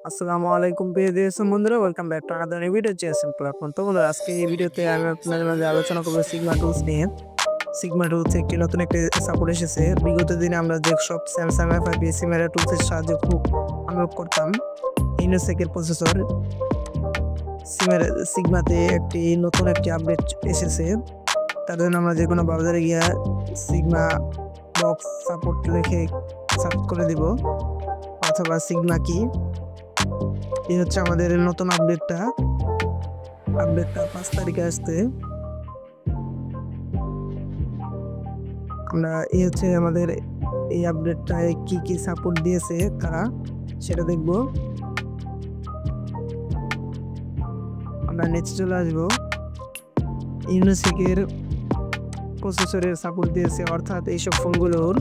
আসসালামু আলাইকুম প্রিয় দেশবাসী বন্ধুরা, welcome back to another video JSM platform. তো বন্ধুরা, আজকে এই ভিডিওতে আমি আপনাদের মাঝে আলোচনা করব সিগমা টুলস নিয়ে। সিগমা টুলস নতুন একটি সাপোর্ট এসেছে। বিগত দিনে আমরা যে সব স্যামসাং এফআইপি সিমেরা টুলসের সাহায্যে খুব আনলক করতাম ইনোসেকের প্রসেসর, সিগমাতে নতুন একটি আপডেট এসেছে। তার জন্য আমরা যে কোনো ব্রাউজারে গিয়ে সিগমা বক্স সাপোর্ট লিখে সার্চ করে দিব, অথবা সিগমা কি। এই হচ্ছে আমাদের নতুন আপডেটটা 5 তারিখে আসতে। আমরা এই হচ্ছে আমাদের এই আপডেটটায় কি কি সাপোর্ট দিয়েছে তারা, সেটা দেখব। আমরা নেক্সট চলে আসবো। ইউনিসেকের প্রসেসরের সাপোর্ট দিয়েছে, অর্থাৎ এইসব ফোনগুলোর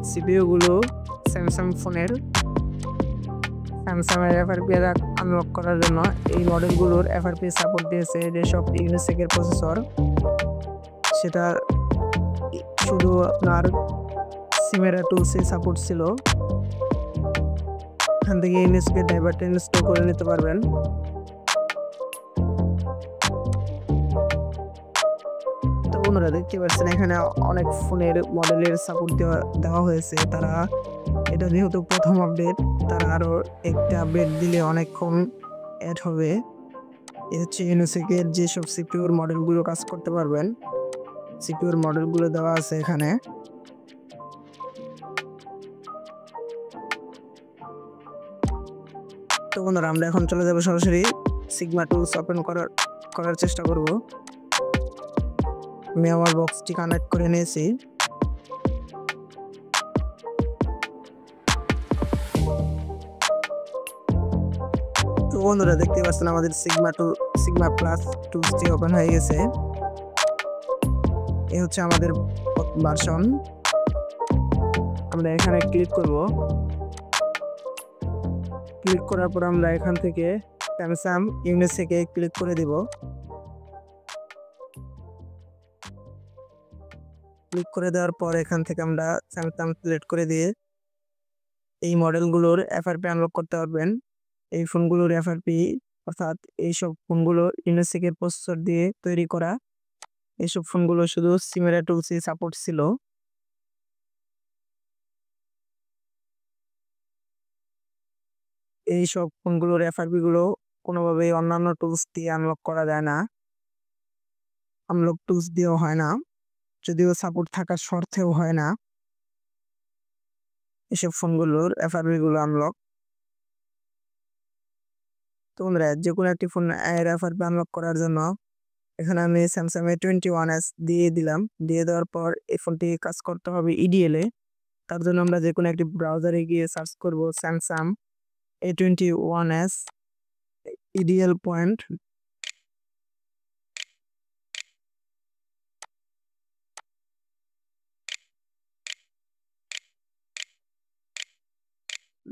সিপিইউ গুলো স্যামসাং ফোনের স্যামসাং এর এফআরপি আনলক করার জন্য এই মডেলগুলোর এফআরপি সাপোর্ট দিয়েছে। যেসব ইউনিসেকের প্রসেসর, সেটা শুধু আপনার সিমেরা টুলসে সাপোর্ট ছিল। এখান থেকে ইউনিসেকের ড্রাইভারটা ইনস্টল করে নিতে পারবেন। তো বন্ধুরা, দেখতে পাচ্ছেন এখানে অনেক ফোনের মডেলের সাপোর্ট দেওয়া হয়েছে। তারা এটা যেহেতু প্রথম আপডেট, তারা আরও একটা আপডেট দিলে অনেকক্ষণ অ্যাড হবে। এ হচ্ছে ইউনিসেকের যেসব সিপিইউর মডেলগুলো কাজ করতে পারবেন, সিপিইউর মডেলগুলো দেওয়া আছে এখানে। তো বন্ধুরা, আমরা এখন চলে যাবো সরাসরি সিগমা টুলস ওপেন করার চেষ্টা করব। আমি আমার বক্সটি কানেক্ট করে নিয়েছি। তো বন্ধুরা, দেখতে পাচ্ছেন আমাদের সিগমা প্লাস টুলসটি ওপেন হয়ে গেছে। এই হচ্ছে আমাদের ভার্সন। আমরা এখানে ক্লিক করব। ক্লিক করার পর আমরা এখান থেকে স্যামসাং ইউনিসেকে ক্লিক করে দিব। ক্লিক করে দেওয়ার পর এখান থেকে আমরা স্যামসাং সিলেক্ট করে দিয়ে এই মডেলগুলোর এফআরপি আনলক করতে পারবেন। এই ফোনগুলোর এফআরপি, অর্থাৎ এইসব ফোনগুলো ইউনিসেকের প্রসেসর দিয়ে তৈরি করা। এইসব ফোনগুলো শুধু সিমেরা টুলসে সাপোর্ট ছিল। এইসব ফোনগুলোর এফআরপি গুলো কোনোভাবেই অন্যান্য টুলস দিয়ে আনলক করা যায় না, আনলক টুলস দিয়েও হয় না, যদিও সাপোর্ট থাকার শর্তেও হয় না এসব ফোনগুলোর এফআরপি গুলো আনলক। তো বন্ধুরা, যে কোনো একটি ফোন এর এফআরপি আনলক করার জন্য এখানে আমি স্যামসাং A21s দিয়ে দিলাম। দিয়ে দেওয়ার পর এই ফোনটি কাজ করতে হবে ইডিএল এ। তার জন্য আমরা যে কোনো একটি ব্রাউজারে গিয়ে সার্চ করব স্যামসাং A21s ইডিএল পয়েন্ট।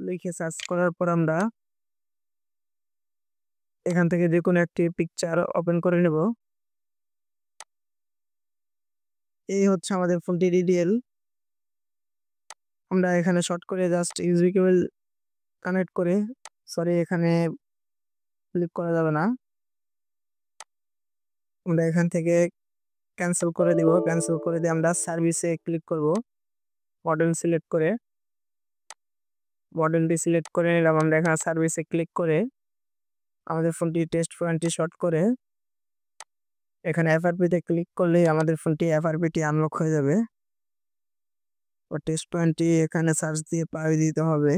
লিখে সার্চ করার পর আমরা এখান থেকে যে কোনো একটি পিকচার ওপেন করে নেব। এই হচ্ছে আমাদের ফোনটির ইডিএল। আমরা এখানে শর্ট করে জাস্ট ইউএসবি কেবল কানেক্ট করে, সরি এখানে ক্লিক করা যাবে না, আমরা এখান থেকে ক্যান্সেল করে দিব। ক্যান্সেল করে দিয়ে আমরা সার্ভিসে ক্লিক করব। মডেল সিলেক্ট করে মডেলটি সিলেক্ট করে নিলাম। আমরা এখানে সার্ভিসে ক্লিক করে আমাদের ফোনটি টেস্ট পয়েন্টটি শর্ট করে এখানে এফআরপিতে ক্লিক করলেই আমাদের ফোনটি এফআরপিটি আনলক হয়ে যাবে। ও টেস্ট পয়েন্টটি এখানে সার্চ দিয়ে পাঠিয়ে দিতে হবে।